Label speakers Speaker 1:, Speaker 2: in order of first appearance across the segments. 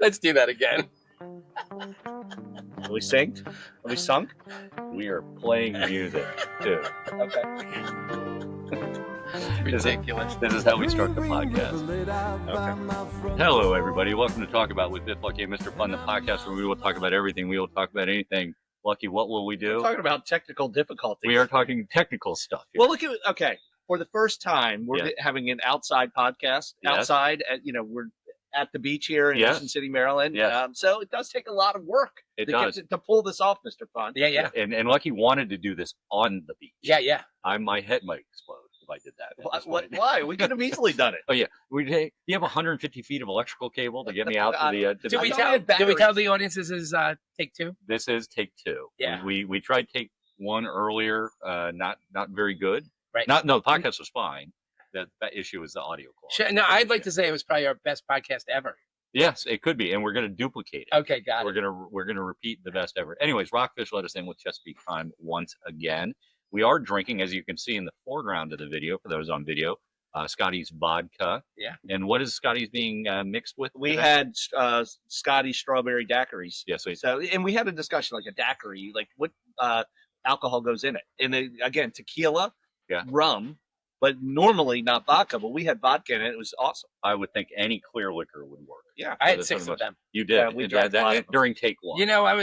Speaker 1: Let's do that again.
Speaker 2: Are we synced? Are we sunk?
Speaker 3: We are playing music too.
Speaker 2: Okay.
Speaker 1: Ridiculous.
Speaker 3: This is how we start the podcast.
Speaker 2: Okay.
Speaker 3: Hello, everybody. Welcome to Talk About with Biff, Lucky, and Mr. Fun, the podcast where we will talk about everything. We will talk about anything. Lucky, what will we do?
Speaker 2: We're talking about technical difficulties.
Speaker 3: We are talking technical stuff here.
Speaker 2: Well, look at okay. For the first time, we're having an outside podcast.
Speaker 3: Yes.
Speaker 2: Outside, we're at the beach here in Ocean City, Maryland.
Speaker 3: Yes.
Speaker 2: So it does take a lot of work to pull this off, Mr. Fun.
Speaker 1: Yeah.
Speaker 3: And Lucky wanted to do this on the beach.
Speaker 1: Yeah.
Speaker 3: My head might explode if I did that.
Speaker 2: Why? We could have easily done it.
Speaker 3: Oh yeah, you have 150 feet of electrical cable to get me out to the.
Speaker 1: Do we tell the audience this is take two?
Speaker 3: This is take two.
Speaker 1: Yeah.
Speaker 3: We tried take one earlier. Not very good.
Speaker 1: Right.
Speaker 3: The podcast was fine. That issue is the audio quality.
Speaker 1: No, I'd like to say it was probably our best podcast ever.
Speaker 3: Yes, it could be, and we're going to duplicate it.
Speaker 1: Okay, got
Speaker 3: it. We're gonna repeat the best ever. Anyways, Rockfish let us in with Chesapeake Time once again. We are drinking, as you can see in the foreground of the video, for those on video, Scotty's vodka.
Speaker 1: Yeah.
Speaker 3: And what is Scotty's being mixed with?
Speaker 2: We had Scotty's strawberry daiquiris.
Speaker 3: Yes.
Speaker 2: And we had a discussion like a daiquiri, like what alcohol goes in it. And again, tequila, rum, but normally not vodka. But we had vodka in it. It was awesome.
Speaker 3: I would think any clear liquor would work.
Speaker 2: Yeah.
Speaker 1: I had 6 of them.
Speaker 3: You did.
Speaker 2: Yeah, we drank
Speaker 3: that during take one.
Speaker 1: You know, I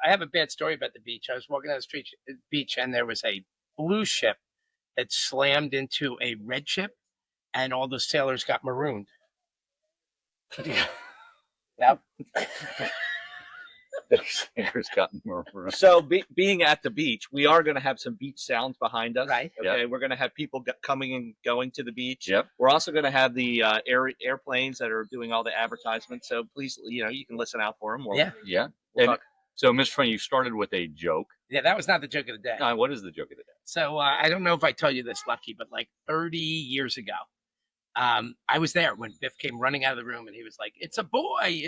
Speaker 1: have a bad story about the beach. I was walking down the beach, and there was a blue ship that slammed into a red ship, and all the sailors got marooned. Yep.
Speaker 3: The sailors got marooned.
Speaker 2: So being at the beach, we are going to have some beach sounds behind us.
Speaker 1: Right.
Speaker 2: Okay. Yep. We're going to have people coming and going to the beach.
Speaker 3: Yep.
Speaker 2: We're also going to have the airplanes that are doing all the advertisements. So please, you can listen out for them.
Speaker 1: Yeah.
Speaker 3: So, Mr. Friend, you started with a joke.
Speaker 1: Yeah, that was not the joke of the day.
Speaker 3: What is the joke of the day?
Speaker 1: So I don't know if I tell you this, Lucky, but like 30 years ago, I was there when Biff came running out of the room, and he was like, "It's a boy."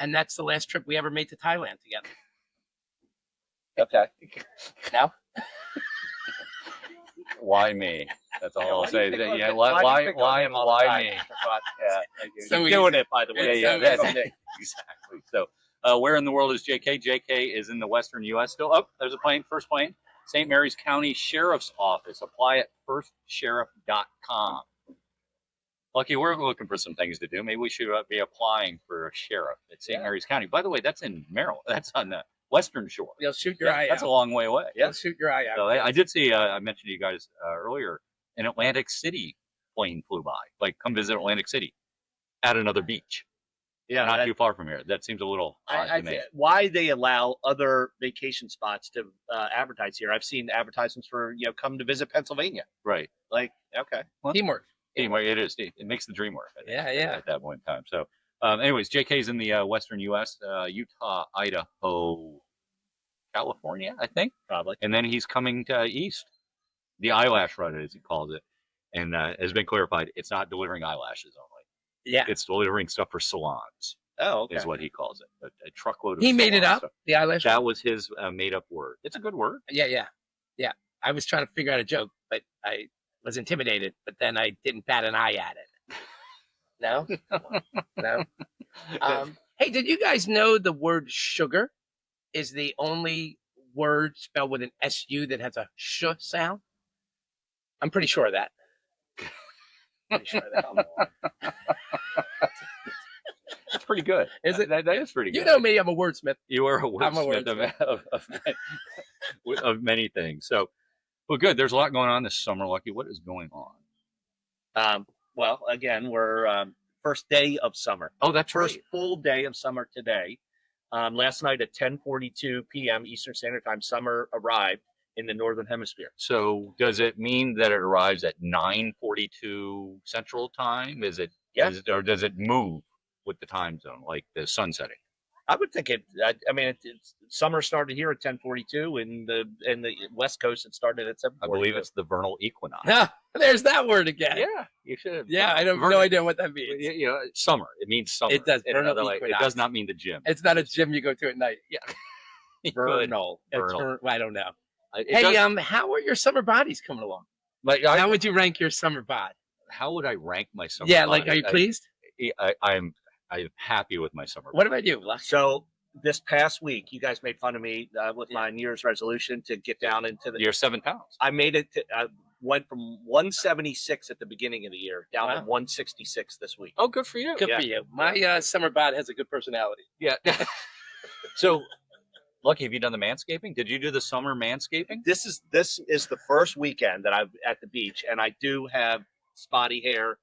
Speaker 1: And that's the last trip we ever made to Thailand together.
Speaker 2: Okay.
Speaker 1: No?
Speaker 3: Why me? That's all I'll say.
Speaker 2: Yeah,
Speaker 3: why me?
Speaker 2: So we're doing it, by the way.
Speaker 3: Yeah, exactly. So, where in the world is JK? JK is in the western U.S. still. Oh, there's a plane. First plane. St. Mary's County Sheriff's Office. Apply at firstsheriff.com. Lucky, we're looking for some things to do. Maybe we should be applying for a sheriff at St. Mary's County. By the way, that's in Maryland. That's on the western shore.
Speaker 1: You'll shoot your eye out.
Speaker 3: That's a long way away.
Speaker 1: You'll shoot your eye out.
Speaker 3: So I did see, I mentioned to you guys earlier, an Atlantic City plane flew by. Like, come visit Atlantic City at another beach.
Speaker 2: Yeah,
Speaker 3: not too far from here. That seems a little odd to me.
Speaker 2: Why they allow other vacation spots to advertise here? I've seen advertisements for come to visit Pennsylvania.
Speaker 3: Right.
Speaker 2: Like, okay,
Speaker 1: well, teamwork.
Speaker 3: It is. It makes the dream work.
Speaker 1: Yeah.
Speaker 3: At that point in time. So, anyways, JK's in the western U.S., Utah, Idaho, California, I think,
Speaker 2: probably,
Speaker 3: and then he's coming to east, the eyelash run, as he calls it, and has been clarified. It's not delivering eyelashes only.
Speaker 1: Yeah,
Speaker 3: it's delivering stuff for salons.
Speaker 2: Oh, okay.
Speaker 3: Is what he calls it. A truckload of.
Speaker 1: He made it up.
Speaker 3: Stuff.
Speaker 1: The eyelash.
Speaker 3: That was his made-up word. It's a good word.
Speaker 1: Yeah. I was trying to figure out a joke, but I was intimidated. But then I didn't bat an eye at it. No. Hey, did you guys know the word sugar is the only word spelled with an SU that has a sh sound? I'm pretty sure of that.
Speaker 3: That's pretty good.
Speaker 1: Is it?
Speaker 3: That is pretty good.
Speaker 1: You know me, I'm a wordsmith.
Speaker 3: You are a wordsmith of many things. So, well, good. There's a lot going on this summer, Lucky. What is going on?
Speaker 2: Well, again, we're first day of summer.
Speaker 3: Oh, that's
Speaker 2: first
Speaker 3: right.
Speaker 2: Full day of summer today. Last night at 10:42 p.m. Eastern Standard Time, summer arrived in the Northern Hemisphere.
Speaker 3: So does it mean that it arrives at 9:42 Central Time? Or does it move with the time zone, like the sun setting?
Speaker 2: I would think it's summer started here at 10:42, and the West Coast it started at 7:42.
Speaker 3: I believe it's the vernal equinox.
Speaker 1: There's that word again.
Speaker 3: Yeah, you should.
Speaker 1: Yeah, I have no idea what that means.
Speaker 3: Summer. It means summer.
Speaker 1: It does.
Speaker 3: It does not mean the gym.
Speaker 1: It's not a gym you go to at night.
Speaker 3: Yeah.
Speaker 2: Vernal.
Speaker 1: I don't know. Hey, how are your summer bodies coming along?
Speaker 3: Like,
Speaker 1: how would you rank your summer bod?
Speaker 3: How would I rank my summer?
Speaker 1: Yeah,
Speaker 3: body?
Speaker 1: like, are you pleased?
Speaker 3: I'm I'm happy with my summer.
Speaker 1: What about you, Luck?
Speaker 2: So this past week, you guys made fun of me with my New Year's resolution to get down into the.
Speaker 3: You're 7 pounds.
Speaker 2: I made it. Went from 176 at the beginning of the year down to
Speaker 1: Wow.
Speaker 2: 166 this week.
Speaker 3: Oh, good for you.
Speaker 1: Good
Speaker 2: Yeah.
Speaker 1: for you. My summer bod has a good personality.
Speaker 3: Yeah. So, Lucky, have you done the manscaping? Did you do the summer manscaping?
Speaker 2: This is the first weekend that I'm at the beach, and I do have spotty hair.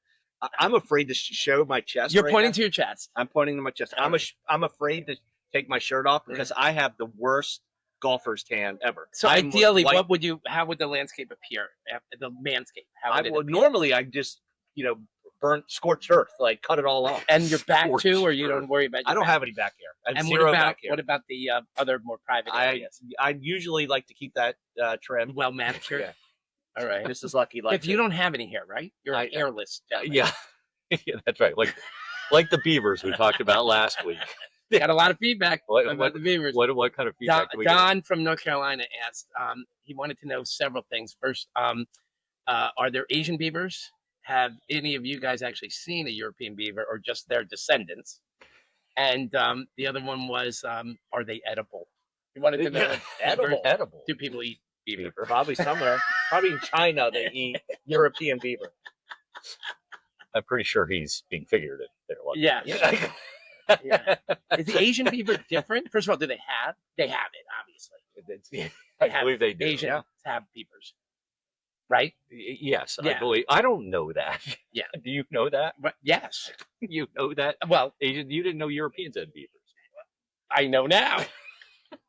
Speaker 2: I'm afraid to show my chest.
Speaker 1: You're
Speaker 2: right
Speaker 1: pointing
Speaker 2: now.
Speaker 1: to your chest.
Speaker 2: I'm pointing to my chest. I'm afraid to take my shirt off because I have the worst golfer's tan ever.
Speaker 1: So
Speaker 2: I'm
Speaker 1: ideally,
Speaker 2: white.
Speaker 1: how would the landscape appear? The manscape. How would it appear?
Speaker 2: Normally I just burn scorched earth, like cut it all off.
Speaker 1: And your back
Speaker 3: Scorched
Speaker 1: too, or you
Speaker 3: earth.
Speaker 1: don't worry about. Your
Speaker 2: I don't
Speaker 1: back?
Speaker 2: have any back hair. I have
Speaker 1: And
Speaker 2: zero
Speaker 1: what
Speaker 2: back hair.
Speaker 1: about the other more private areas?
Speaker 2: I usually like to keep that trimmed.
Speaker 1: Well manicured.
Speaker 2: Yeah.
Speaker 1: All right.
Speaker 2: This is Lucky. Like
Speaker 1: If you don't have any hair, right? You're
Speaker 2: I-
Speaker 1: hairless. gentleman.
Speaker 3: Yeah. Yeah, that's right. Like the beavers we talked about last week.
Speaker 1: Got a lot of feedback about the beavers.
Speaker 3: What kind of feedback do we get?
Speaker 1: Don from North Carolina asked. He wanted to know several things. First, are there Asian beavers? Have any of you guys actually seen a European beaver, or just their descendants? And the other one was, are they edible? He wanted to know. if
Speaker 2: Edible.
Speaker 3: Edible.
Speaker 1: Do people eat beaver?
Speaker 2: probably somewhere, probably in China they eat European beaver.
Speaker 3: I'm pretty sure he's being figurative there. Lucky.
Speaker 1: Yeah. Yeah. Is the Asian beaver different? First of all, do they have? They have it, obviously.
Speaker 3: I believe they do.
Speaker 1: Asians
Speaker 3: Yeah.
Speaker 1: have beavers, right?
Speaker 3: Yes,
Speaker 1: Yeah.
Speaker 3: I believe. I don't know that.
Speaker 1: Yeah.
Speaker 3: Do you know that?
Speaker 1: But yes.
Speaker 3: You know that?
Speaker 1: Well,
Speaker 3: Asian, you didn't know Europeans had beavers.
Speaker 1: I know now.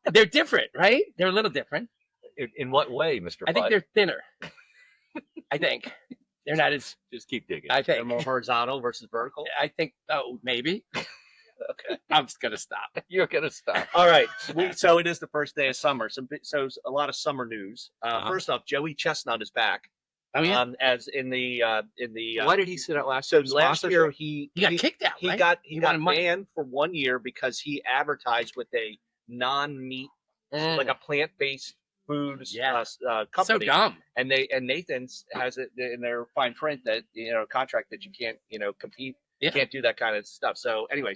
Speaker 1: They're different, right? They're a little different.
Speaker 3: In what way, Mr.
Speaker 1: I think
Speaker 3: Bud?
Speaker 1: they're thinner. I think they're not as.
Speaker 3: Just keep digging.
Speaker 1: I
Speaker 2: They're
Speaker 1: think.
Speaker 2: more horizontal versus vertical.
Speaker 1: I think. Oh, maybe.
Speaker 2: Okay.
Speaker 1: I'm just gonna stop.
Speaker 3: You're gonna stop.
Speaker 2: All right. So it is the first day of summer. So a lot of summer news. First off, Joey Chestnut is back.
Speaker 1: Oh yeah.
Speaker 2: As in the
Speaker 3: Why did he sit out last?
Speaker 2: so last year he
Speaker 1: He got kicked out.
Speaker 2: he
Speaker 1: right?
Speaker 2: got
Speaker 1: He wanted money.
Speaker 2: banned for 1 year because he advertised with a non-meat,
Speaker 1: Mm.
Speaker 2: like a plant-based foods
Speaker 1: Yeah. So
Speaker 2: company.
Speaker 1: dumb.
Speaker 2: And Nathan's has it in their fine print that contract that you can't compete.
Speaker 1: Yeah.
Speaker 2: You can't do that kind of stuff. So anyway,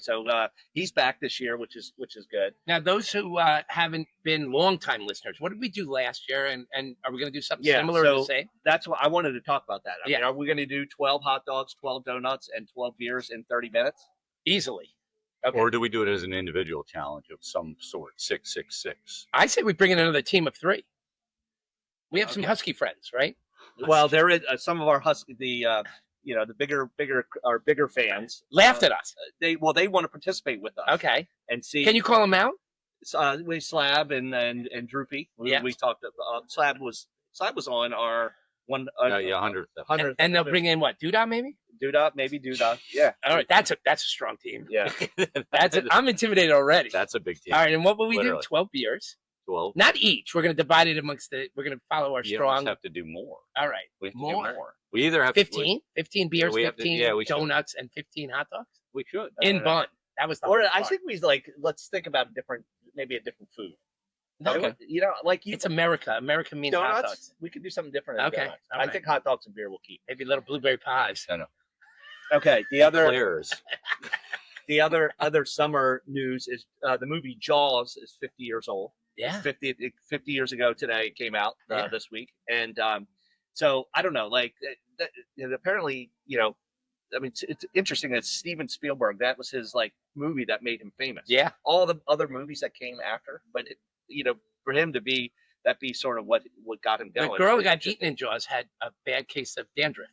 Speaker 2: he's back this year, which is good.
Speaker 1: Now, those who haven't been longtime listeners, what did we do last year? And are we going to do something
Speaker 2: Yeah,
Speaker 1: similar or the
Speaker 2: so-
Speaker 1: same?
Speaker 2: That's what I wanted to talk about. That. I
Speaker 1: Yeah.
Speaker 2: mean, are we going to do 12 hot dogs, 12 donuts, and 12 beers in 30 minutes?
Speaker 1: Easily.
Speaker 2: Okay.
Speaker 3: Or do we do it as an individual challenge of some sort? 666.
Speaker 1: I say we bring in another team of 3. We have some
Speaker 3: Okay.
Speaker 1: Husky friends, right?
Speaker 2: Well, there is some of our Husky, the bigger fans
Speaker 1: Laughed at us.
Speaker 2: They want to participate with us.
Speaker 1: Okay.
Speaker 2: And see.
Speaker 1: Can you call them out?
Speaker 2: We Slab and Droopy.
Speaker 1: Yeah.
Speaker 2: We talked. Slab was on our one.
Speaker 3: 100th.
Speaker 2: 100th.
Speaker 1: And they'll bring in what? Doodah, maybe?
Speaker 2: Doodah, maybe Doodah. Yeah.
Speaker 1: All right. That's a strong team.
Speaker 2: Yeah.
Speaker 1: I'm intimidated already.
Speaker 3: That's a big team.
Speaker 1: All right. And what will we
Speaker 3: Literally.
Speaker 1: do? 12 beers.
Speaker 3: 12.
Speaker 1: Not each. We're going to divide it amongst we're going to follow our
Speaker 3: You
Speaker 1: strong.
Speaker 3: almost have to do more.
Speaker 1: All right.
Speaker 3: We have to
Speaker 1: More.
Speaker 3: do more. We either have
Speaker 1: 15? 15 beers,
Speaker 3: we have to-
Speaker 1: 15
Speaker 3: yeah, we should.
Speaker 1: donuts, and 15 hot dogs?
Speaker 3: We should.
Speaker 1: In bun. That was the
Speaker 2: Or
Speaker 1: hard
Speaker 2: I
Speaker 1: part.
Speaker 2: think let's think about maybe a different food.
Speaker 1: Okay.
Speaker 2: Like
Speaker 1: It's America. America means hot
Speaker 2: donuts.
Speaker 1: dogs.
Speaker 2: We could do something different. than
Speaker 1: Okay,
Speaker 2: donuts.
Speaker 1: all
Speaker 2: I
Speaker 1: right.
Speaker 2: think hot dogs and beer will keep.
Speaker 1: Maybe little blueberry pies.
Speaker 3: I know.
Speaker 2: Okay. The other
Speaker 3: Claire's.
Speaker 2: other summer news is the movie Jaws is 50 years old.
Speaker 1: Yeah.
Speaker 2: 50 years ago today it came out
Speaker 1: Yeah.
Speaker 2: this week, and so I don't know. Like apparently, I mean, it's interesting that Steven Spielberg, that was his movie that made him famous.
Speaker 1: Yeah.
Speaker 2: All the other movies that came after, but for him to be sort of what got him
Speaker 1: The
Speaker 2: going.
Speaker 1: girl who
Speaker 2: It's
Speaker 1: got
Speaker 2: interesting.
Speaker 1: eaten in Jaws had a bad case of dandruff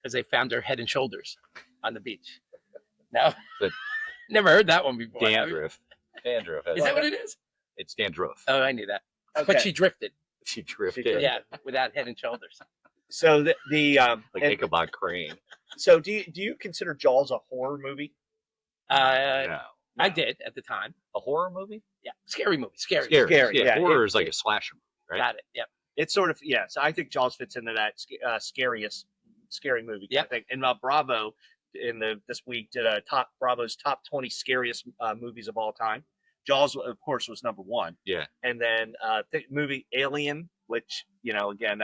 Speaker 1: because they found her head and shoulders on the beach. No.
Speaker 3: But-
Speaker 1: Never heard that one before.
Speaker 3: Dandruff. Dandruff.
Speaker 1: Is that what it is?
Speaker 3: It's dandruff.
Speaker 1: Oh, I knew that.
Speaker 2: Okay.
Speaker 1: But she drifted.
Speaker 3: She drifted.
Speaker 2: did.
Speaker 1: Yeah, without head and shoulders.
Speaker 2: So
Speaker 3: Like
Speaker 2: and-
Speaker 3: Ichabod Crane.
Speaker 2: so do you consider Jaws a horror movie?
Speaker 3: No.
Speaker 1: I did at the time.
Speaker 3: A horror movie?
Speaker 1: Yeah. Scary movie. Scary.
Speaker 2: Scary,
Speaker 3: Yeah.
Speaker 2: yeah.
Speaker 3: Horror is like a slasher movie, right?
Speaker 1: Got it. Yep.
Speaker 2: It's sort of So I think Jaws fits into that scary movie.
Speaker 1: Yep.
Speaker 2: I think. And Bravo this week did Bravo's top 20 scariest movies of all time. Jaws, of course, was number 1.
Speaker 3: Yeah.
Speaker 2: And then the movie Alien, which again,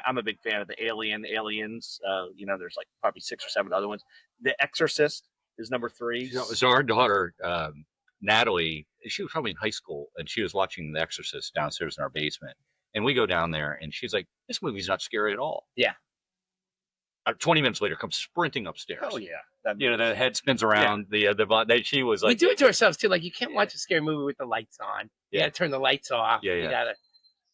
Speaker 2: I'm a big fan of the Aliens. There's like probably 6 or 7 other ones. The Exorcist, is number 3.
Speaker 3: So our daughter, Natalie, she was probably in high school, and she was watching The Exorcist downstairs in our basement. And we go down there, and she's like, "This movie's not scary at all."
Speaker 1: Yeah.
Speaker 3: 20 minutes later, comes sprinting upstairs.
Speaker 2: Oh yeah,
Speaker 3: The head spins around. She was like,
Speaker 1: We do it to ourselves too. Like you can't watch a scary movie with the lights on. You
Speaker 3: Yeah.
Speaker 1: gotta turn the lights off.
Speaker 3: Yeah,
Speaker 1: You
Speaker 3: yeah.
Speaker 1: gotta.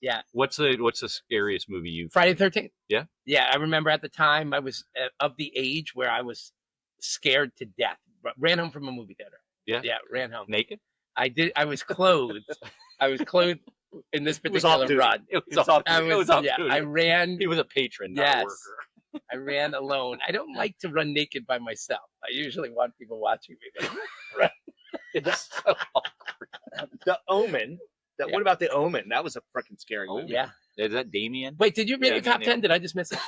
Speaker 1: Yeah.
Speaker 3: What's the scariest movie you've
Speaker 1: Friday the 13th.
Speaker 3: Yeah?
Speaker 1: Yeah, I remember at the time I was of the age where I was scared to death. Ran home from a movie theater.
Speaker 3: Yeah?
Speaker 1: Yeah, ran home.
Speaker 3: naked?
Speaker 1: I did. I was clothed. I was clothed in this
Speaker 2: It was off
Speaker 1: particular
Speaker 2: duty.
Speaker 1: run.
Speaker 3: It was off.
Speaker 1: I
Speaker 3: It
Speaker 1: was,
Speaker 3: was off
Speaker 1: yeah,
Speaker 3: duty.
Speaker 1: I ran.
Speaker 3: He was a patron, not a
Speaker 1: Yes.
Speaker 3: worker.
Speaker 1: I ran alone. I don't like to run naked by myself. I usually want people watching me.
Speaker 3: It's so awkward.
Speaker 2: The Omen.
Speaker 1: Yeah.
Speaker 2: What about The Omen? That was a freaking scary movie.
Speaker 1: Yeah.
Speaker 3: Is that Damien?
Speaker 1: Wait, did you read
Speaker 3: Yeah,
Speaker 1: the top
Speaker 3: yeah.
Speaker 1: 10? Did I just miss it?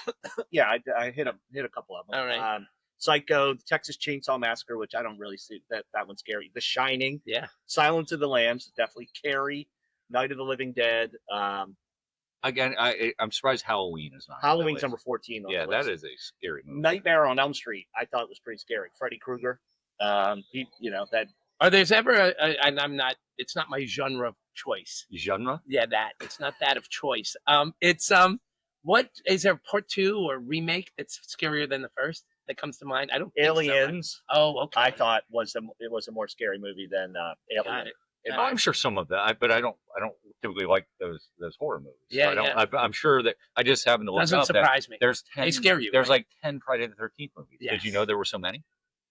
Speaker 2: Yeah, I hit a couple of them.
Speaker 1: All right.
Speaker 2: Psycho, the Texas Chainsaw Massacre, which I don't really see that one's scary. The Shining,
Speaker 1: Yeah.
Speaker 2: Silence of the Lambs, definitely. Carrie, Night of the Living Dead.
Speaker 3: Again, I'm surprised Halloween is not. on that
Speaker 2: Halloween's
Speaker 3: list.
Speaker 2: number 14 on
Speaker 3: Yeah,
Speaker 2: the
Speaker 3: that
Speaker 2: list.
Speaker 3: is a scary movie.
Speaker 2: Nightmare on Elm Street. I thought was pretty scary. Freddy Krueger. That
Speaker 1: Or there's ever and I'm not. It's not my genre of choice.
Speaker 3: Genre?
Speaker 1: Yeah, that it's not that of choice. It's what is there part 2 or remake that's scarier than the first that comes to mind? I don't think so, right?
Speaker 2: Aliens.
Speaker 1: Oh, okay.
Speaker 2: I thought it was a more scary movie than
Speaker 1: Got
Speaker 2: Alien.
Speaker 1: it.
Speaker 3: And I'm sure some of that, but I don't typically like those horror movies.
Speaker 1: Yeah,
Speaker 3: I don't,
Speaker 1: yeah.
Speaker 3: I'm sure that I just happen to look
Speaker 1: Doesn't
Speaker 3: up that
Speaker 1: surprise me.
Speaker 3: there's 10.
Speaker 1: They scare you,
Speaker 3: There's
Speaker 1: right?
Speaker 3: like 10 Friday the 13th movies. Did you
Speaker 1: Yes.
Speaker 3: know there were so many?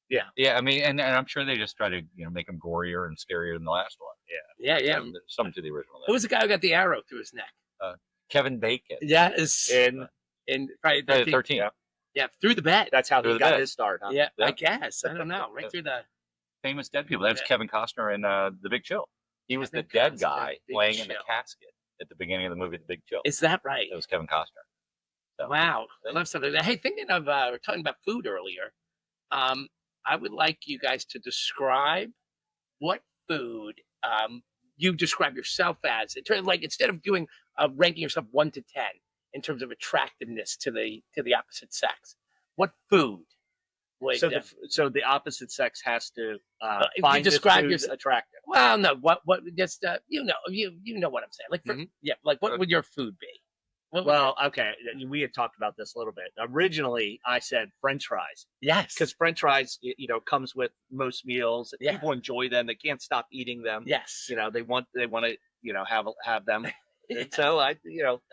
Speaker 2: Yeah.
Speaker 3: Yeah, I mean, and I'm sure they just try to make them gorier and scarier than the last one.
Speaker 1: Yeah, yeah.
Speaker 3: Some to the original.
Speaker 1: Who was the guy who got the arrow through his neck?
Speaker 3: Kevin Bacon.
Speaker 1: Yeah, is
Speaker 2: And
Speaker 1: in Friday the
Speaker 3: Friday the
Speaker 1: 13th.
Speaker 3: 13th.
Speaker 2: Yeah.
Speaker 1: Yeah, through the bed.
Speaker 2: that's how
Speaker 3: Through
Speaker 2: he
Speaker 3: the
Speaker 2: got
Speaker 3: bed.
Speaker 2: his start. Huh?
Speaker 1: Yeah,
Speaker 3: Yeah.
Speaker 1: I guess. I don't know. Right
Speaker 3: Yeah.
Speaker 1: through the.
Speaker 3: Famous dead people. That's
Speaker 1: Yeah.
Speaker 3: Kevin Costner in The Big Chill. He was the
Speaker 1: Kevin
Speaker 3: dead
Speaker 1: Costner,
Speaker 3: guy
Speaker 1: Big
Speaker 3: laying in the
Speaker 1: Chill.
Speaker 3: casket at the beginning of the movie The Big Chill.
Speaker 1: Is that right?
Speaker 3: That was Kevin Costner. So,
Speaker 1: Wow, I love something. Hey, thinking of we're talking about food earlier. I would like you guys to describe what food you describe yourself as. In terms, like instead of doing ranking yourself 1 to 10 in terms of attractiveness to the opposite sex, what food would?
Speaker 2: So the opposite sex has to
Speaker 1: if you
Speaker 2: find
Speaker 1: describe
Speaker 2: this food
Speaker 1: your-
Speaker 2: attractive.
Speaker 1: well, no, what just you know what I'm saying. Like for,
Speaker 3: Mhm.
Speaker 1: yeah, like what would your food be? What would-
Speaker 2: Well, okay, we had talked about this a little bit. Originally, I said French fries
Speaker 1: yes,
Speaker 2: because French fries, comes with most meals.
Speaker 1: Yeah.
Speaker 2: People enjoy them; they can't stop eating them.
Speaker 1: yes,
Speaker 2: They want to, have them. And so I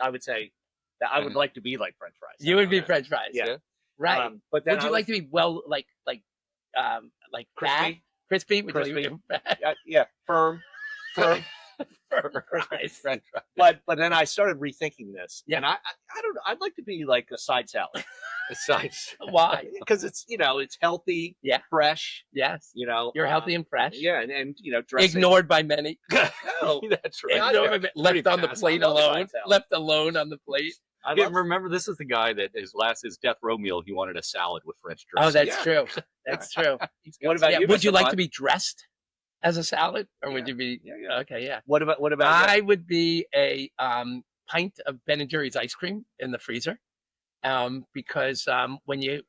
Speaker 2: would say that I would like to be like French fries.
Speaker 1: you would be French fries.
Speaker 2: Yeah.
Speaker 1: Right.
Speaker 2: But then
Speaker 1: Would you like to be well, like fat?
Speaker 2: crispy?
Speaker 1: Crispy? Would you
Speaker 2: Crispy.
Speaker 1: like
Speaker 2: Yeah, firm.
Speaker 1: firm
Speaker 3: French
Speaker 1: fries?
Speaker 3: fries.
Speaker 2: But then I started rethinking this,
Speaker 1: Yeah.
Speaker 2: and I don't know. I'd like to be like a side salad
Speaker 3: Besides,
Speaker 1: Why?
Speaker 2: because it's it's healthy,
Speaker 1: Yeah.
Speaker 2: fresh.
Speaker 1: Yes. You're
Speaker 2: You're
Speaker 1: healthy and fresh.
Speaker 2: Yeah, and dressing.
Speaker 1: Ignored by many.
Speaker 2: No.
Speaker 3: that's right.
Speaker 2: Yeah,
Speaker 1: Ignored by many. Left on the
Speaker 2: fast.
Speaker 1: plate
Speaker 2: I love
Speaker 1: alone.
Speaker 2: side salad.
Speaker 1: Left alone on the plate.
Speaker 2: I
Speaker 3: Yeah,
Speaker 2: love
Speaker 3: remember, this is the guy that his death row meal, he wanted a salad with French
Speaker 1: Oh,
Speaker 3: dressing.
Speaker 1: that's true. That's true.
Speaker 2: What about
Speaker 1: Yeah,
Speaker 2: you?
Speaker 1: would you
Speaker 2: Mr.
Speaker 1: like
Speaker 2: Bond?
Speaker 1: to be dressed as a salad, or would
Speaker 2: Yeah.
Speaker 1: you be?
Speaker 2: Yeah.
Speaker 1: Okay, yeah.
Speaker 2: What about you?
Speaker 1: I would be a pint of Ben and Jerry's ice cream in the freezer, because when you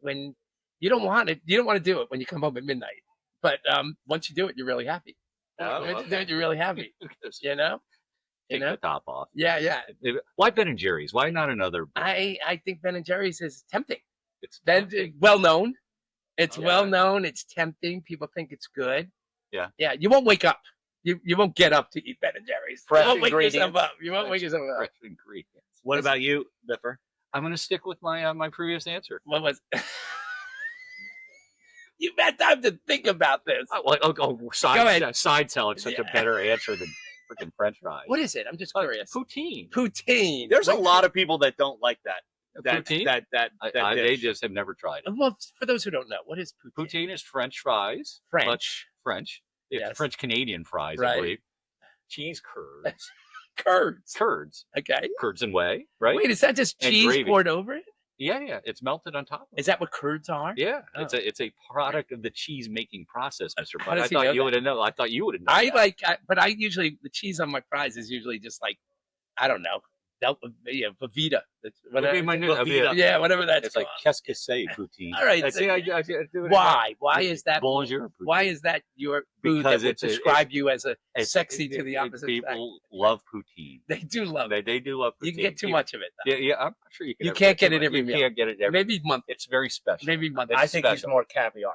Speaker 1: don't want it, you don't want to do it when you come home at midnight. But once you do it, you're really happy.
Speaker 2: Oh,
Speaker 1: Once you do
Speaker 2: okay.
Speaker 1: it, you're really happy.
Speaker 3: Just
Speaker 1: You know?
Speaker 3: take the top off.
Speaker 1: Yeah, yeah.
Speaker 3: Why Ben and Jerry's? Why not another?
Speaker 1: I think Ben and Jerry's is tempting.
Speaker 3: It's
Speaker 1: Well known. It's
Speaker 3: Yeah.
Speaker 1: well known. It's tempting. People think it's good.
Speaker 3: Yeah.
Speaker 1: Yeah. You won't wake up. You won't get up to eat Ben and Jerry's.
Speaker 2: Fresh
Speaker 1: you won't wake yourself
Speaker 2: ingredients.
Speaker 1: up. You won't wake yourself up.
Speaker 3: fresh ingredients.
Speaker 2: What about you, Biffer?
Speaker 3: I'm going to stick with my my previous answer.
Speaker 1: What was? You've had time to think about this.
Speaker 3: Oh, side salad's such a
Speaker 1: Yeah.
Speaker 3: better answer than freaking French fries.
Speaker 1: What is it? I'm just curious.
Speaker 3: Poutine?
Speaker 1: Poutine.
Speaker 2: There's a lot of people that don't like that.
Speaker 3: Poutine?
Speaker 2: That
Speaker 3: They
Speaker 2: dish.
Speaker 3: just have never tried it.
Speaker 1: Well, for those who don't know, what is poutine?
Speaker 3: Poutine is French fries.
Speaker 1: French.
Speaker 3: French. It's
Speaker 1: Yes.
Speaker 3: French Canadian fries,
Speaker 1: Right.
Speaker 3: I believe. Cheese curds.
Speaker 1: Curds.
Speaker 3: Curds.
Speaker 1: Okay.
Speaker 3: Curds and whey, right?
Speaker 1: Wait, is that just
Speaker 3: And
Speaker 1: cheese
Speaker 3: gravy.
Speaker 1: poured over it?
Speaker 3: Yeah. It's melted on top of it.
Speaker 1: Is that what curds are?
Speaker 3: Yeah.
Speaker 1: Oh.
Speaker 3: It's a product of the cheese making process, Mr.
Speaker 1: How
Speaker 3: Bud.
Speaker 1: does
Speaker 3: I
Speaker 1: he know
Speaker 3: thought you
Speaker 1: that?
Speaker 3: would have known. I thought you would have known.
Speaker 1: I
Speaker 3: that.
Speaker 1: like, but I usually the cheese on my fries is usually just like, I don't know, Vavita. That's
Speaker 3: Would be my new.
Speaker 1: yeah, whatever that's
Speaker 3: It's like
Speaker 1: called.
Speaker 3: Qu'est-ce poutine.
Speaker 1: All right.
Speaker 3: See, I do it.
Speaker 1: Why? Why is that?
Speaker 3: Bonjour poutine.
Speaker 1: Why is that your food
Speaker 3: Because
Speaker 1: that would
Speaker 3: it's
Speaker 1: describe you as a sexy to the opposite sex?
Speaker 3: People love poutine.
Speaker 1: They do love it.
Speaker 3: They do love poutine.
Speaker 1: You can get too much of it, though.
Speaker 3: Yeah, I'm not sure you can.
Speaker 1: You can't get it every
Speaker 3: You
Speaker 1: meal.
Speaker 3: can't get it every.
Speaker 1: Maybe month.
Speaker 3: It's very special.
Speaker 1: Maybe month.
Speaker 2: I think he's
Speaker 3: special.
Speaker 2: more caviar.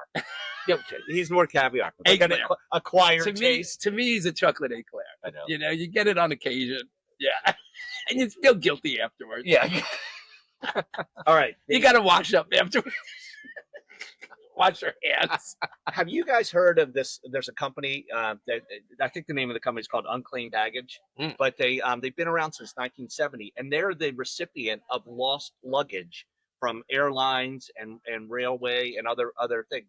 Speaker 3: Yeah,
Speaker 2: He's more caviar. Like an
Speaker 1: Eclair.
Speaker 2: acquired
Speaker 1: To me,
Speaker 2: taste.
Speaker 1: he's a chocolate eclair.
Speaker 3: I know.
Speaker 1: You know, you get it on occasion. Yeah. And you feel guilty afterwards.
Speaker 2: Yeah. All right.
Speaker 1: You got to wash up afterwards. Wash your hands.
Speaker 2: Have you guys heard of this? There's a company that I think the name of the company is called Unclaimed Baggage, but they've been around since 1970, and they're the recipient of lost luggage from airlines and railway and other things.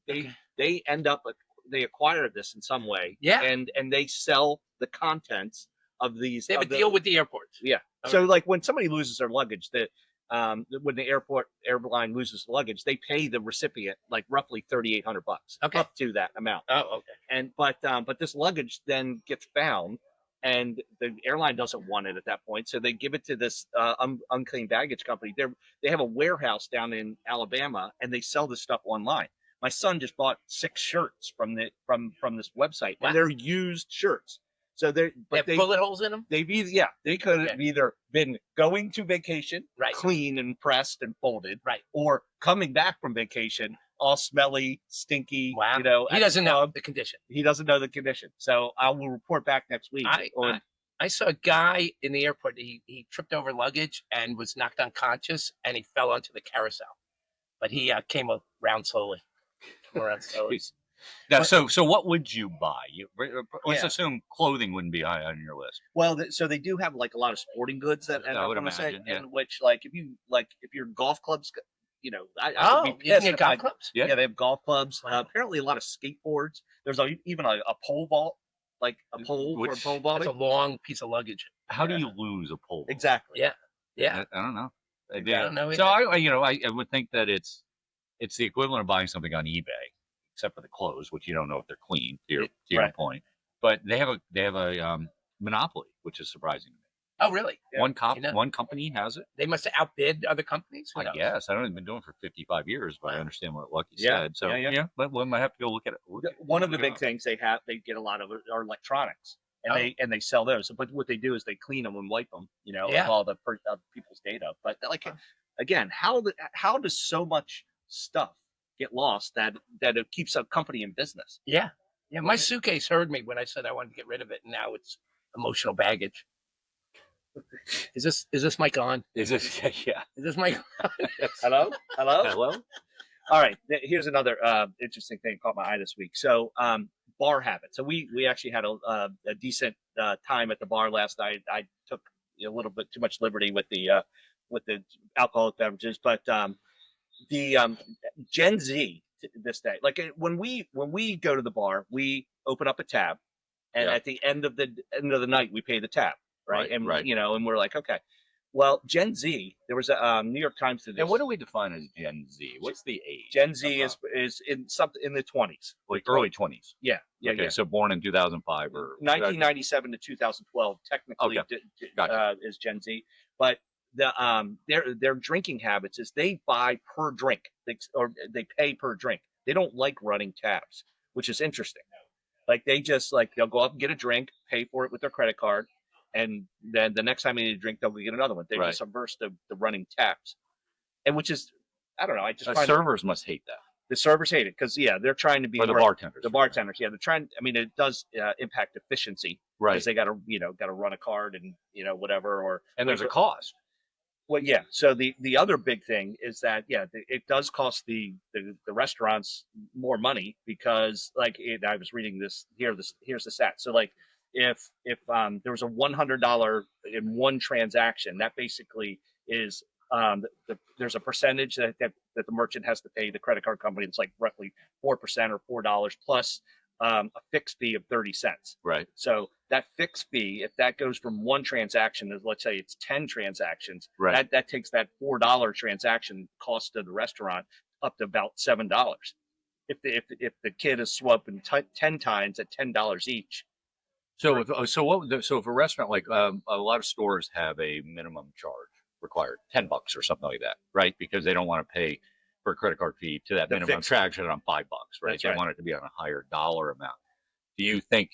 Speaker 2: They end up they acquire this in some way,
Speaker 1: Yeah.
Speaker 2: and they sell the contents of these.
Speaker 1: They have a deal with the airports.
Speaker 2: Yeah. So like when somebody loses their luggage, when the airline loses the luggage, they pay the recipient like roughly $3,800
Speaker 1: Okay.
Speaker 2: up to that amount.
Speaker 1: Oh, okay.
Speaker 2: And but this luggage then gets found, and the airline doesn't want it at that point, so they give it to this unclaimed baggage company. They have a warehouse down in Alabama, and they sell this stuff online. My son just bought 6 shirts from this website,
Speaker 1: Wow.
Speaker 2: and they're used shirts. So they
Speaker 1: have bullet holes in them?
Speaker 2: They've either they could have either been going to vacation,
Speaker 1: Right.
Speaker 2: clean and pressed and folded,
Speaker 1: Right.
Speaker 2: or coming back from vacation, all smelly, stinky.
Speaker 1: Wow.
Speaker 2: You know,
Speaker 1: He
Speaker 2: at the
Speaker 1: doesn't know
Speaker 2: club.
Speaker 1: the condition.
Speaker 2: He doesn't know the condition. So I will report back next week.
Speaker 1: I saw a guy in the airport. He tripped over luggage and was knocked unconscious, and he fell onto the carousel. But he came around slowly.
Speaker 3: Jeez. Now, so what would you buy? Let's
Speaker 2: Yeah.
Speaker 3: assume clothing wouldn't be high on your list.
Speaker 2: Well, so they do have like a lot of sporting goods that end
Speaker 3: I
Speaker 2: up
Speaker 3: would
Speaker 2: on the site,
Speaker 3: imagine, yeah.
Speaker 2: in which like if your golf clubs, you know, I
Speaker 1: Oh,
Speaker 2: would be
Speaker 1: you can
Speaker 2: pissed
Speaker 1: get
Speaker 2: if
Speaker 1: golf clubs?
Speaker 3: Yeah.
Speaker 2: Yeah, they have golf clubs.
Speaker 1: Wow.
Speaker 2: Apparently, a lot of skateboards. There's even a pole vault, like a pole for pole
Speaker 1: That's
Speaker 2: vaulting.
Speaker 1: a long piece of luggage.
Speaker 3: How do you lose a pole vault?
Speaker 2: Exactly.
Speaker 1: Yeah. Yeah.
Speaker 3: I don't know.
Speaker 1: I don't know
Speaker 3: So
Speaker 1: either.
Speaker 3: I would think that it's the equivalent of buying something on eBay, except for the clothes, which you don't know if they're clean. To your
Speaker 2: Right.
Speaker 3: point, but they have a monopoly, which is surprising to me.
Speaker 1: Oh, really?
Speaker 2: Yeah.
Speaker 3: One company has it.
Speaker 1: They must have outbid other companies. Who
Speaker 3: I
Speaker 1: knows?
Speaker 3: guess I don't. I've been doing it for 55 years, but I understand what Lucky
Speaker 2: Yeah.
Speaker 3: said. So
Speaker 2: Yeah.
Speaker 3: but we might have to go look at it.
Speaker 2: One of the
Speaker 3: Look it
Speaker 2: big
Speaker 3: up.
Speaker 2: things they get a lot of are electronics, and they sell those. But what they do is they clean them and wipe them, you know,
Speaker 1: Yeah.
Speaker 2: of all the people's data. But like again, how does so much stuff get lost that it keeps a company in business?
Speaker 1: Yeah. Yeah. My suitcase heard me when I said I wanted to get rid of it, and now it's emotional baggage. Is this mic on?
Speaker 3: Is this? Yeah.
Speaker 1: Is this mic on?
Speaker 2: Hello.
Speaker 3: Hello.
Speaker 2: All right. Here's another interesting thing caught my eye this week. So bar habits. So we actually had a decent time at the bar last night. I took a little bit too much liberty with the alcoholic beverages, but the Gen Z this day, like when we go to the bar, we open up a tab, and at the end of the night, we pay the tab, right? And
Speaker 3: right.
Speaker 2: you know, and we're like, okay. Well, Gen Z, there was a New York Times today.
Speaker 3: And what do we define as Gen Z? What's the age?
Speaker 2: Gen Z is in something in the 20s,
Speaker 3: like early 20s.
Speaker 2: Yeah.
Speaker 3: Okay, so born in 2005 or
Speaker 2: 1997 to 2012 technically
Speaker 3: Gotcha.
Speaker 2: is Gen Z, but their drinking habits is they buy per drink, or they pay per drink. They don't like running tabs, which is interesting. Like they just they'll go up and get a drink, pay for it with their credit card, and then the next time they need a drink, they'll go get another one. They're just averse to the running tabs, and which is, I don't know. I just find
Speaker 3: servers must hate that.
Speaker 2: the servers hate it because they're trying to be
Speaker 3: Or the bartenders.
Speaker 2: The bartenders, they're trying. I mean, it does impact efficiency,
Speaker 3: Right.
Speaker 2: Because they got to run a card and whatever.
Speaker 3: And there's a cost.
Speaker 2: Well, yeah. So the other big thing is that it does cost the restaurants more money because I was reading this here. Here's the stat. So if there was a $100 in one transaction, that basically is there's a percentage that the merchant has to pay the credit card company. It's like roughly 4% or $4 plus a fixed fee of 30 cents.
Speaker 3: Right.
Speaker 2: So that fixed fee, if that goes from one transaction, let's say it's 10 transactions,
Speaker 3: Right.
Speaker 2: that takes that $4 transaction cost of the restaurant up to about $7. If the kid is swapping 10 times at $10 each,
Speaker 3: So if a restaurant like a lot of stores have a minimum charge required, $10 or something like that, right? Because they don't want to pay for a credit card fee to that
Speaker 2: The
Speaker 3: minimum
Speaker 2: fixed.
Speaker 3: charge on $5, right?
Speaker 2: That's
Speaker 3: They
Speaker 2: right.
Speaker 3: want it to be on a higher dollar amount. Do you think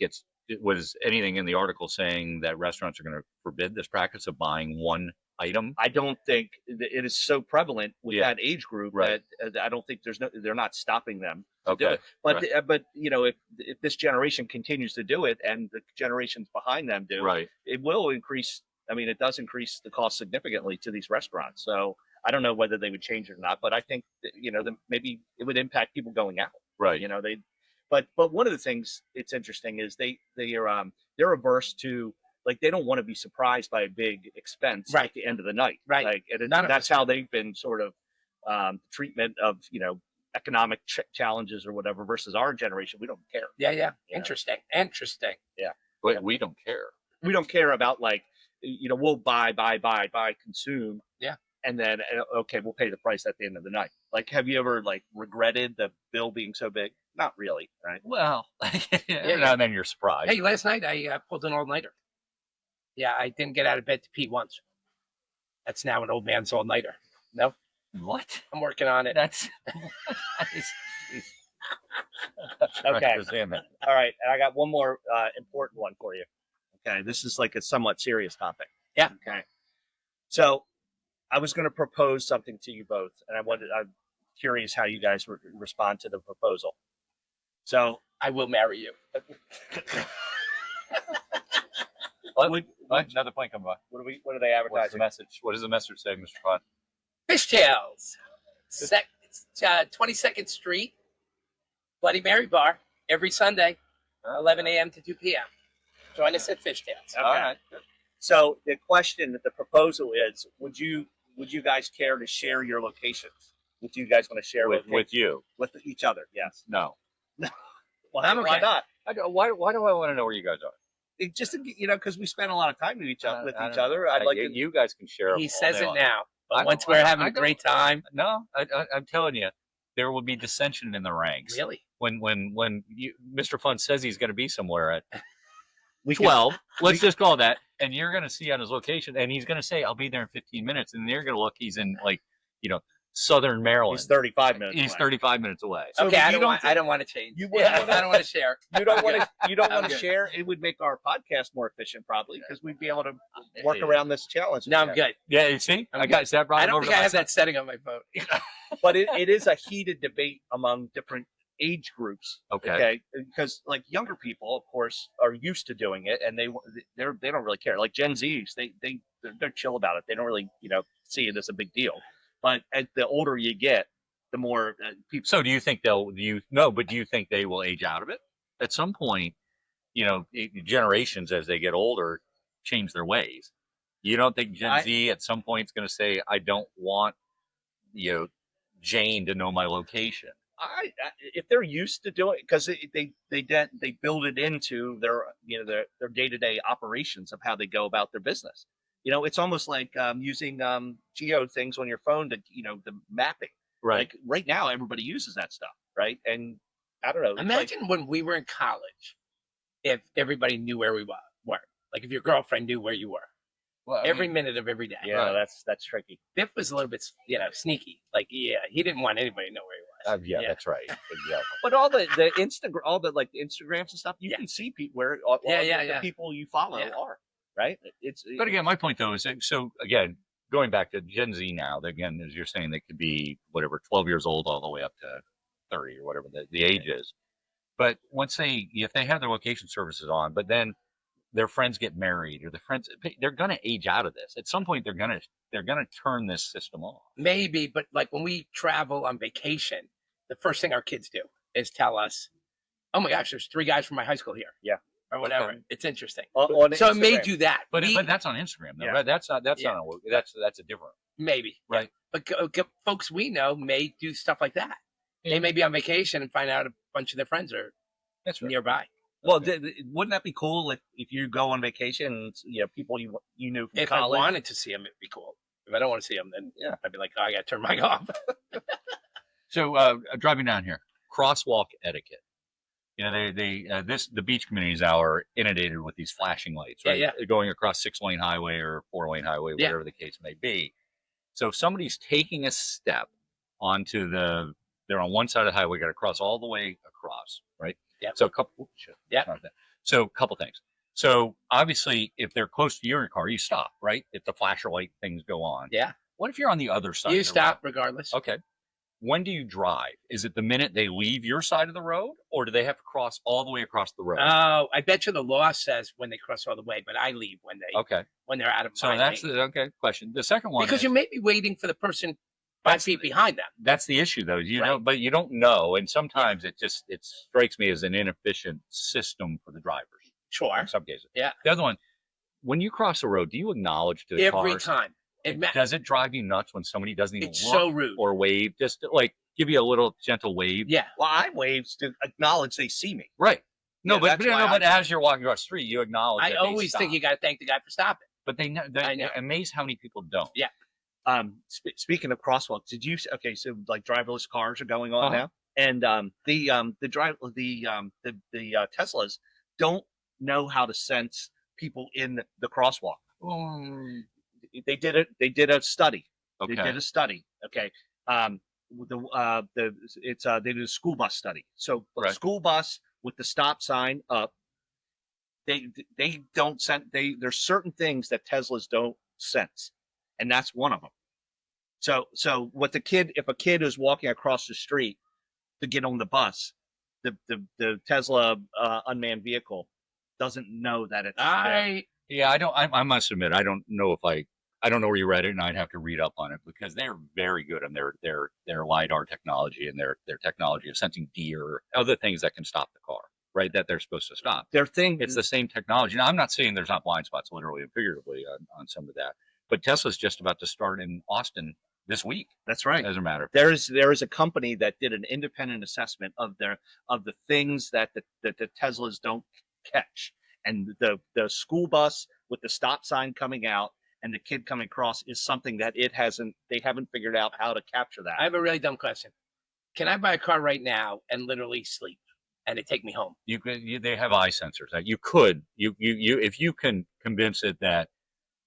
Speaker 3: was anything in the article saying that restaurants are going to forbid this practice of buying one item?
Speaker 2: I don't think it is so prevalent with
Speaker 3: Yeah.
Speaker 2: that age group
Speaker 3: Right.
Speaker 2: that I don't think they're not stopping them to do
Speaker 3: Okay.
Speaker 2: it. But
Speaker 3: Right.
Speaker 2: but if this generation continues to do it and the generations behind them do,
Speaker 3: Right.
Speaker 2: it will increase. I mean, it does increase the cost significantly to these restaurants. So I don't know whether they would change it or not, but I think that, maybe it would impact people going out.
Speaker 3: Right.
Speaker 2: But one of the things it's interesting is they're averse to, like, they don't want to be surprised by a big expense
Speaker 1: Right.
Speaker 2: at the end of the night.
Speaker 1: Right.
Speaker 2: Like, and
Speaker 1: None of
Speaker 2: that's
Speaker 1: us
Speaker 2: how they've been sort of treatment of economic challenges or whatever versus our generation. We don't care.
Speaker 1: Yeah.
Speaker 2: You know?
Speaker 1: Interesting.
Speaker 3: But we don't care.
Speaker 2: We don't care about, like, we'll buy, consume.
Speaker 1: Yeah.
Speaker 2: And then okay, we'll pay the price at the end of the night. Like, have you ever, like, regretted the bill being so big? Not really, right?
Speaker 3: Well,
Speaker 1: Yeah.
Speaker 3: and then you're surprised.
Speaker 1: Hey, last night I pulled an all-nighter. Yeah, I didn't get out of bed to pee once. That's now an old man's all-nighter. No,
Speaker 3: What?
Speaker 1: I'm working on it.
Speaker 3: That's
Speaker 2: Okay.
Speaker 3: Damn it.
Speaker 2: All right, and I got one more important one for you. Okay, this is like a somewhat serious topic.
Speaker 1: Yeah.
Speaker 2: Okay. So I was going to propose something to you both, and I'm curious how you guys respond to the proposal. So
Speaker 1: I will marry you.
Speaker 3: Another plane coming by.
Speaker 2: what are they
Speaker 3: What's the
Speaker 2: advertising?
Speaker 3: message? What does the message say, Mr. Fun?
Speaker 1: Fishtails. 22nd Street, Bloody Mary Bar, every Sunday, 11 a.m. to 2 p.m. Join us at Fishtails.
Speaker 2: Okay.
Speaker 3: All right.
Speaker 2: So the proposal is: Would you guys care to share your locations? Would you guys want to share
Speaker 3: With you?
Speaker 2: with each other? Yes.
Speaker 3: No.
Speaker 2: Well,
Speaker 1: I'm
Speaker 2: why
Speaker 1: okay.
Speaker 2: not?
Speaker 3: Why do I want to know where you guys are?
Speaker 2: It just because we spend a lot of time with each other. I'd like to.
Speaker 3: You guys can share.
Speaker 1: He
Speaker 3: all
Speaker 1: says
Speaker 3: day
Speaker 1: it
Speaker 3: long.
Speaker 1: now. But
Speaker 3: I
Speaker 1: once
Speaker 3: don't-
Speaker 1: we're
Speaker 3: I
Speaker 1: having a
Speaker 3: don't-
Speaker 1: great time.
Speaker 3: No, I'm telling you, there will be dissension in the ranks.
Speaker 1: Really?
Speaker 3: When Mr. Fun says he's going to be somewhere at
Speaker 2: We can-
Speaker 3: 12, let's just call that, and you're going to see on his location, and he's going to say, "I'll be there in 15 minutes," and you're going to look, he's in, like, Southern Maryland.
Speaker 2: He's 35 minutes.
Speaker 3: He's
Speaker 2: away.
Speaker 3: 35 minutes away.
Speaker 2: So
Speaker 1: Okay,
Speaker 2: you
Speaker 1: I don't
Speaker 2: don't
Speaker 1: want to change.
Speaker 2: You
Speaker 1: Yeah,
Speaker 2: wouldn't
Speaker 1: I don't want to share.
Speaker 2: You don't want to. You don't
Speaker 1: I'm
Speaker 2: want to
Speaker 1: good.
Speaker 2: share. It would make our podcast more efficient, probably, because we'd be able to work around this challenge.
Speaker 1: No, I'm good.
Speaker 3: Yeah, you see,
Speaker 1: I'm
Speaker 3: I got that brought
Speaker 1: I
Speaker 3: him
Speaker 1: don't
Speaker 3: over
Speaker 1: think
Speaker 3: to
Speaker 1: I
Speaker 3: my
Speaker 1: have
Speaker 3: side.
Speaker 1: that setting on my phone.
Speaker 2: But it is a heated debate among different age groups.
Speaker 3: Okay.
Speaker 2: Because, like, younger people, of course, are used to doing it, and they don't really care. Like Gen Zs, they're chill about it. They don't really see it as a big deal. But as the older you get, the more people.
Speaker 3: So do you think but do you think they will age out of it at some point? Generations as they get older change their ways. You don't think Gen Z at some point is going to say, "I don't want Jane to know my location"?
Speaker 2: If they're used to doing it, because they build it into their their day-to-day operations of how they go about their business. It's almost like using geo things on your phone to the mapping.
Speaker 3: Right.
Speaker 2: Like right now, everybody uses that stuff, right? And I don't know.
Speaker 1: Imagine when we were in college, if everybody knew where we were. Like if your girlfriend knew where you were.
Speaker 3: Well,
Speaker 1: Every minute of every day.
Speaker 2: Yeah,
Speaker 3: Right.
Speaker 2: that's tricky.
Speaker 1: Biff was a little bit, sneaky. Like, yeah, he didn't want anybody to know where he was.
Speaker 3: yeah, that's right. Exactly.
Speaker 2: But all the Instagram, all the like Instagrams and stuff, you can see people where all the people you follow are, right?
Speaker 3: But again, my point though is that, so again, going back to Gen Z now, again, as you're saying, they could be whatever, 12 years old all the way up to 30 or whatever the age is. But if they have their location services on, but then their friends get married or they're going to age out of this. At some point, they're going to turn this system off.
Speaker 1: Maybe, but like when we travel on vacation, the first thing our kids do is tell us, "Oh my gosh, there's 3 guys from my high school here."
Speaker 2: Yeah.
Speaker 1: Or whatever.
Speaker 3: Okay.
Speaker 1: It's interesting.
Speaker 2: on
Speaker 1: So it may
Speaker 2: Instagram.
Speaker 1: do that.
Speaker 3: But that's on Instagram, though.
Speaker 2: Yeah.
Speaker 3: Right? That's not that's a different.
Speaker 1: Maybe.
Speaker 3: Right.
Speaker 1: But folks we know may do stuff like that. They may be on vacation and find out a bunch of their friends are
Speaker 3: That's right.
Speaker 1: nearby.
Speaker 2: Well, wouldn't that be cool if you go on vacation and people you knew from
Speaker 1: If
Speaker 2: college?
Speaker 1: I wanted to see them, it'd be cool. If I don't want to see them, then I'd be like, "Oh, I got to turn mine off."
Speaker 3: So driving down here, crosswalk etiquette. You know, the beach communities now are inundated with these flashing lights, right?
Speaker 1: Yeah,
Speaker 3: Going across 6-lane highway or 4-lane highway,
Speaker 1: Yeah.
Speaker 3: whatever the case may be. So if somebody's taking a step onto they're on one side of the highway, got to cross all the way across, right?
Speaker 1: Yep.
Speaker 3: So a couple,
Speaker 1: Yep.
Speaker 3: So a couple things. So obviously, if they're close to your car, you stop, right? If the flasher light things go on.
Speaker 1: Yeah.
Speaker 3: What if you're on the other side?
Speaker 1: You
Speaker 3: of the
Speaker 1: stop
Speaker 3: road?
Speaker 1: regardless.
Speaker 3: Okay. When do you drive? Is it the minute they leave your side of the road, or do they have to cross all the way across the road?
Speaker 1: Oh, I bet you the law says when they cross all the way, but I leave when
Speaker 3: Okay.
Speaker 1: they're out of
Speaker 3: So
Speaker 1: my
Speaker 3: that's
Speaker 1: lane.
Speaker 3: the okay question. The second one
Speaker 1: Because
Speaker 3: is,
Speaker 1: you may be waiting for the person 5 feet behind them.
Speaker 3: that's the issue, though. You
Speaker 1: Right.
Speaker 3: know, but you don't know, and sometimes it strikes me as an inefficient system for the drivers.
Speaker 1: Sure.
Speaker 3: In some cases.
Speaker 1: Yeah.
Speaker 3: The other one, when you cross the road, do you acknowledge to the
Speaker 1: Every
Speaker 3: cars?
Speaker 1: time.
Speaker 3: Does it drive you nuts when somebody doesn't even
Speaker 1: It's
Speaker 3: look
Speaker 1: so rude.
Speaker 3: or wave, just to, like, give you a little gentle wave?
Speaker 1: Yeah.
Speaker 2: Well, I wave to acknowledge they see me.
Speaker 3: Right. No,
Speaker 2: Yeah,
Speaker 3: but
Speaker 2: that's why
Speaker 3: but as you're walking across the street, you acknowledge.
Speaker 1: I
Speaker 3: that
Speaker 1: always
Speaker 3: they
Speaker 1: think you
Speaker 3: stop.
Speaker 1: got to thank the guy for stopping.
Speaker 3: But they know.
Speaker 1: I know.
Speaker 3: Amazed how many people don't.
Speaker 1: Yeah.
Speaker 2: Speaking of crosswalks, did you? Okay, so like driverless cars are going on now, and the Teslas don't know how to sense people in the crosswalk. They did it. They did a study.
Speaker 3: Okay.
Speaker 2: They did a study. Okay. They did a school bus study. So a
Speaker 3: Right.
Speaker 2: school bus with the stop sign up, they don't sense. There's certain things that Teslas don't sense, and that's one of them. So what if a kid is walking across the street to get on the bus, the Tesla unmanned vehicle doesn't know that it's there.
Speaker 3: Yeah, I must admit, I don't know I don't know where you read it, and I'd have to read up on it because they're very good on their lidar technology and their technology of sensing deer, other things that can stop the car, right? That they're supposed to stop. It's the same technology. Now, I'm not saying there's not blind spots, literally and figuratively, on some of that, but Tesla's just about to start in Austin this week.
Speaker 2: That's right.
Speaker 3: As a matter of fact.
Speaker 2: There is a company that did an independent assessment of the things that the Teslas don't catch, and the school bus with the stop sign coming out and the kid coming across is something that they haven't figured out how to capture that.
Speaker 1: I have a really dumb question. Can I buy a car right now and literally sleep and it take me home?
Speaker 3: They have eye sensors that you could if you can convince it that,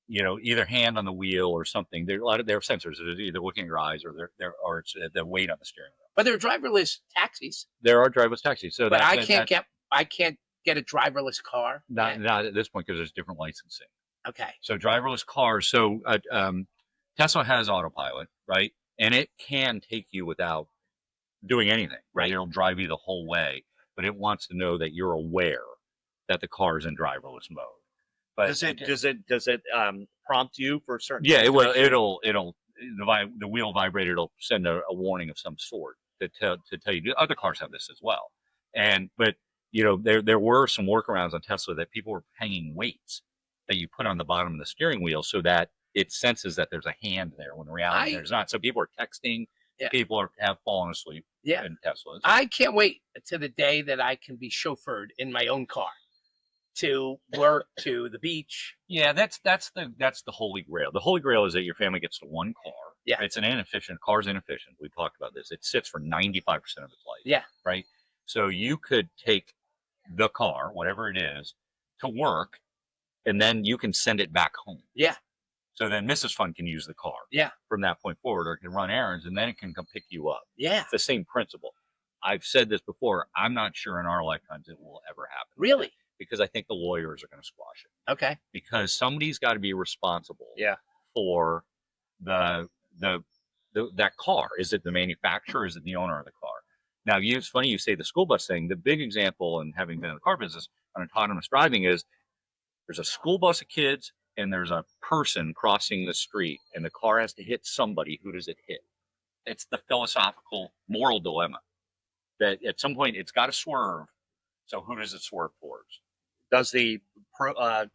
Speaker 3: you know, either hand on the wheel or something. There are a lot of their sensors that are either looking at your eyes or it's the weight on the steering wheel.
Speaker 1: But there are driverless taxis.
Speaker 3: There are driverless taxis, so
Speaker 1: but I can't get a driverless car.
Speaker 3: Not at this point because there's different licensing.
Speaker 1: Okay.
Speaker 3: So driverless cars. So Tesla has autopilot, right? And it can take you without doing anything, right? It'll drive you the whole way, but it wants to know that you're aware that the car is in driverless mode. But
Speaker 2: does it prompt you for certain?
Speaker 3: Yeah, it will. The wheel vibrator. It'll send a warning of some sort to tell you. Other cars have this as well. But you know, there were some workarounds on Tesla that people were hanging weights that you put on the bottom of the steering wheel so that it senses that there's a hand there when in reality there's not. So people are texting.
Speaker 1: Yeah.
Speaker 3: People have fallen asleep.
Speaker 1: Yeah.
Speaker 3: In Teslas.
Speaker 1: I can't wait to the day that I can be chauffeured in my own car to work, to the beach.
Speaker 3: Yeah, that's the holy grail. The holy grail is that your family gets to one car.
Speaker 1: Yeah.
Speaker 3: It's car's inefficient. We talked about this. It sits for 95% of its life.
Speaker 1: Yeah.
Speaker 3: Right. So you could take the car, whatever it is, to work, and then you can send it back home.
Speaker 1: Yeah.
Speaker 3: So then Mrs. Fun can use the car.
Speaker 1: Yeah.
Speaker 3: From that point forward, or it can run errands, and then it can come pick you up.
Speaker 1: Yeah.
Speaker 3: It's the same principle. I've said this before. I'm not sure in our lifetimes it will ever happen.
Speaker 1: Really?
Speaker 3: Because I think the lawyers are going to squash it.
Speaker 1: Okay.
Speaker 3: Because somebody's got to be responsible.
Speaker 2: Yeah.
Speaker 3: For that car. Is it the manufacturer? Is it the owner of the car? Now, it's funny you say the school bus thing. The big example, and having been in the car business on autonomous driving, is there's a school bus of kids and there's a person crossing the street, and the car has to hit somebody. Who does it hit? It's the philosophical moral dilemma that at some point it's got to swerve. So who does it swerve towards?
Speaker 2: Does the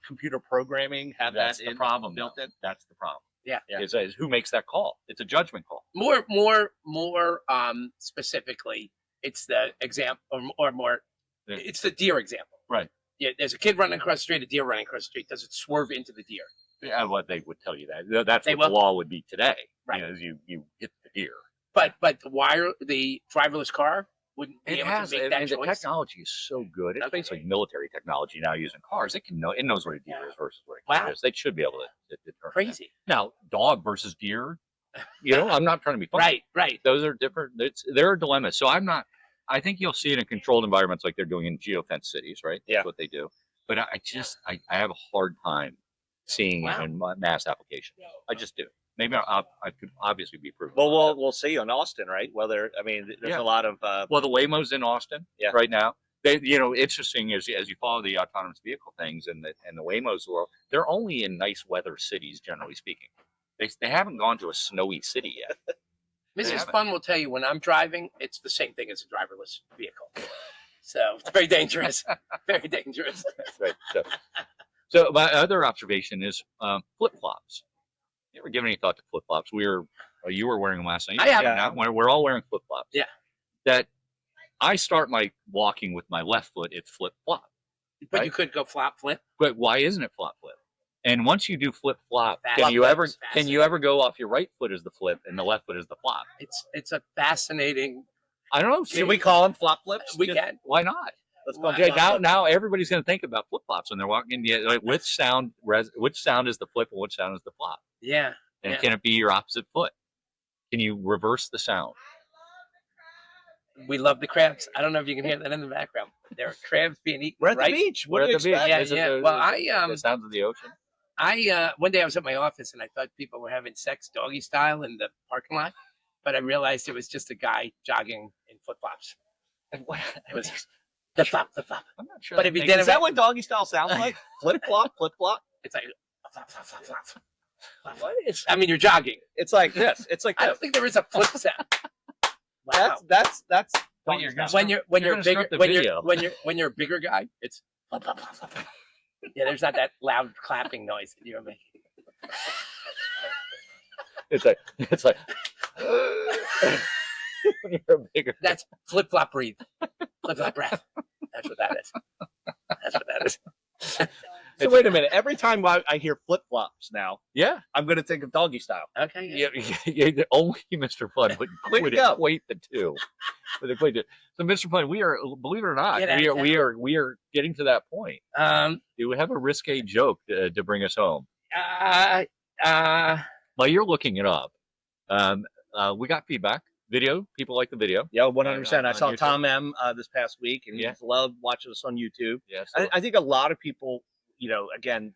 Speaker 2: computer programming have
Speaker 3: That's
Speaker 2: that
Speaker 3: the problem
Speaker 2: built in?
Speaker 3: That's the problem.
Speaker 1: Yeah.
Speaker 3: Is who makes that call? It's a judgment call.
Speaker 1: More specifically, it's the example, or more, it's the deer example.
Speaker 3: Right.
Speaker 1: Yeah. There's a kid running across the street, a deer running across the street. Does it swerve into the deer?
Speaker 3: Yeah, well, they would tell you that. That's what the law would be today.
Speaker 1: Right.
Speaker 3: You know, you hit the deer.
Speaker 1: But the driverless car wouldn't be
Speaker 3: It
Speaker 1: able
Speaker 3: has,
Speaker 1: to make that
Speaker 3: and the
Speaker 1: choice?
Speaker 3: technology is so good. It's
Speaker 1: Okay.
Speaker 3: basically military technology now using cars. It knows what a deer is versus what a
Speaker 1: Wow.
Speaker 3: cat is. They should be able to determine that.
Speaker 1: Crazy.
Speaker 3: Now, dog versus deer, I'm not trying to be funny.
Speaker 1: Right.
Speaker 3: Those are different. There are dilemmas. So I think you'll see it in controlled environments like they're doing in geofence cities, right? That's what they do. But I have a hard time seeing it in mass application. I just do. Maybe I could obviously be proven.
Speaker 2: Well, we'll see in Austin, right? Whether there's a lot of
Speaker 3: the Waymo's in Austin right now. They, interesting as you follow the autonomous vehicle things and the Waymo's world, they're only in nice weather cities, generally speaking. They haven't gone to a snowy city yet.
Speaker 1: Mrs. Fun will tell you when I'm driving, it's the same thing as a driverless vehicle. So it's very dangerous. Very dangerous.
Speaker 3: Right. So my other observation is flip flops. You ever given any thought to flip flops? You were wearing them last night.
Speaker 1: I have.
Speaker 3: Yeah. We're all wearing flip flops.
Speaker 1: Yeah.
Speaker 3: That I start my walking with my left foot. It's flip flop.
Speaker 1: But you could go flop flip.
Speaker 3: But why isn't it flop flip? And once you do flip flop, can you ever go off your right foot as the flip and the left foot as the flop?
Speaker 1: It's a fascinating.
Speaker 3: I don't know.
Speaker 2: Should we call them flop flips?
Speaker 1: We can.
Speaker 3: Why not?
Speaker 2: Let's go.
Speaker 3: Okay, now everybody's going to think about flip flops when they're walking. Like which sound is the flip and which sound is the flop?
Speaker 1: Yeah.
Speaker 3: And can it be your opposite foot? Can you reverse the sound?
Speaker 1: We love the crabs. I don't know if you can hear that in the background. There are crabs being eaten.
Speaker 2: We're at the beach.
Speaker 3: We're at the beach.
Speaker 1: Yeah. Well,
Speaker 3: the sounds of the ocean.
Speaker 1: One day I was at my office and I thought people were having sex doggy style in the parking lot, but I realized it was just a guy jogging in flip flops. It was flip flop, flip flop.
Speaker 3: I'm not sure.
Speaker 1: But if you did,
Speaker 2: Is that what doggy style sounds like? Flip flop, flip flop.
Speaker 1: It's like flop, flop, flop, flop.
Speaker 2: What is?
Speaker 1: I mean, you're jogging.
Speaker 2: It's like this. It's like
Speaker 1: I don't think there is a flip sound. Wow.
Speaker 2: That's
Speaker 1: when you're a bigger guy, it's flop, flop, flop, flop. Yeah, there's not that loud clapping noise that you're making.
Speaker 3: It's like when you're a bigger.
Speaker 1: That's flip flop breathe, flip flop breath. That's what that is.
Speaker 2: So wait a minute. Every time I hear flip flops now, I'm going to think of doggy style.
Speaker 1: Okay.
Speaker 3: Yeah. Only Mr. Fun would equate the two. So, Mr. Fun, we are, believe it or not, we are getting to that point. Do we have a risque joke to bring us home? While you're looking it up, we got feedback. Video, people like the video.
Speaker 2: Yeah, 100%. I saw
Speaker 3: YouTube.
Speaker 2: Tom M this past week, and he loved watching us on YouTube.
Speaker 3: Yeah, so
Speaker 2: I think a lot of people, again,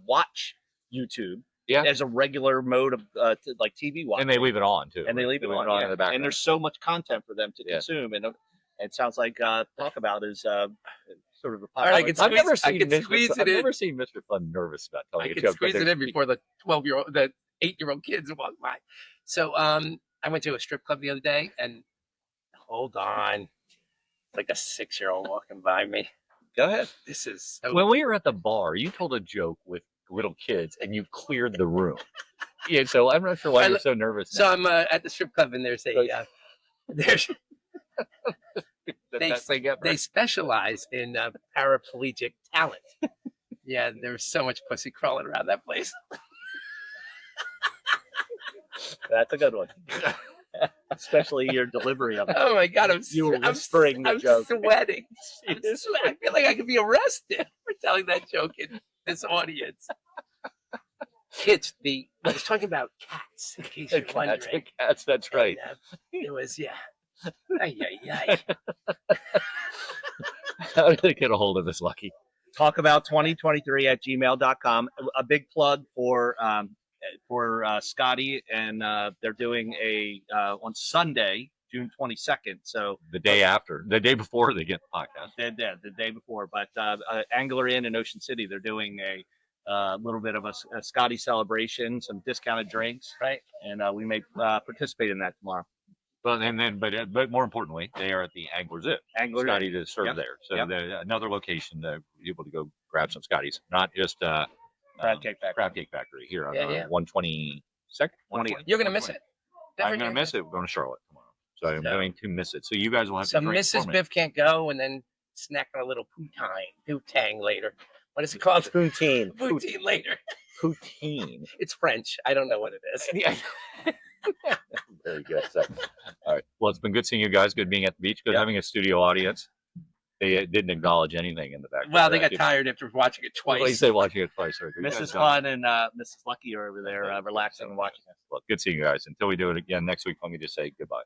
Speaker 2: watch YouTube as a regular mode of like TV watching.
Speaker 3: and they leave it on too.
Speaker 2: And they leave it on
Speaker 3: in the background.
Speaker 2: And there's so much content for them to consume, and it sounds like talk about is sort of a popular.
Speaker 1: I've never seen
Speaker 3: Mr. Fun nervous about telling
Speaker 1: I
Speaker 3: a
Speaker 1: could
Speaker 3: joke.
Speaker 1: squeeze it in before the 8-year-old kids walk by. So I went to a strip club the other day, and hold on, it's like a 6-year-old walking by me.
Speaker 2: Go ahead.
Speaker 1: This is so
Speaker 3: When we were at the bar, you told a joke with little kids, and you cleared the room. Yeah, so I'm not sure why you're so nervous.
Speaker 1: So I'm at the strip club, and there's they specialize in paraplegic talent. Yeah, there's so much pussy crawling around that place.
Speaker 2: That's a good one. Especially your delivery of it.
Speaker 1: Oh my God,
Speaker 2: You were whispering the joke.
Speaker 1: Sweating. I feel like I could be arrested for telling that joke in this audience. Kids, I was talking about cats, in case you're wondering.
Speaker 3: Cats, that's right.
Speaker 1: And, it was, Ay, ay, ay.
Speaker 3: How did they get a hold of us, Lucky?
Speaker 2: talkabout2023@gmail.com. A big plug for Scotty, and they're doing on Sunday, June 22nd. So
Speaker 3: the day before they get the podcast.
Speaker 2: The day before. But Angler Inn in Ocean City, they're doing a little bit of a Scotty celebration, some discounted drinks,
Speaker 1: right?
Speaker 2: And we may participate in that tomorrow.
Speaker 3: Well, but more importantly, they are at the Angler's Inn. Scotty to serve there. So another location to be able to go grab some Scotties, not just
Speaker 2: Crab Cake
Speaker 3: Factory here on 122nd.
Speaker 1: You're going to miss it.
Speaker 3: I'm going to miss it. We're going to Charlotte tomorrow. So I'm going to miss it. So you guys will have to drink
Speaker 1: Mrs. Biff can't go, and then snack on a little poutine later. What is it called?
Speaker 2: Poutine.
Speaker 1: Poutine later.
Speaker 3: Poutine.
Speaker 1: It's French. I don't know what it is.
Speaker 3: Very good. So, all right. Well, it's been good seeing you guys. Good being at the beach. Good having a studio audience. They didn't acknowledge anything in the back.
Speaker 1: Well, they got tired after watching it twice.
Speaker 3: Well, you say watching it twice. Right?
Speaker 2: Mrs. Fun and Mrs. Lucky are over there relaxing and watching it.
Speaker 3: Well, good seeing you guys. Until we do it again next week, let me just say goodbye.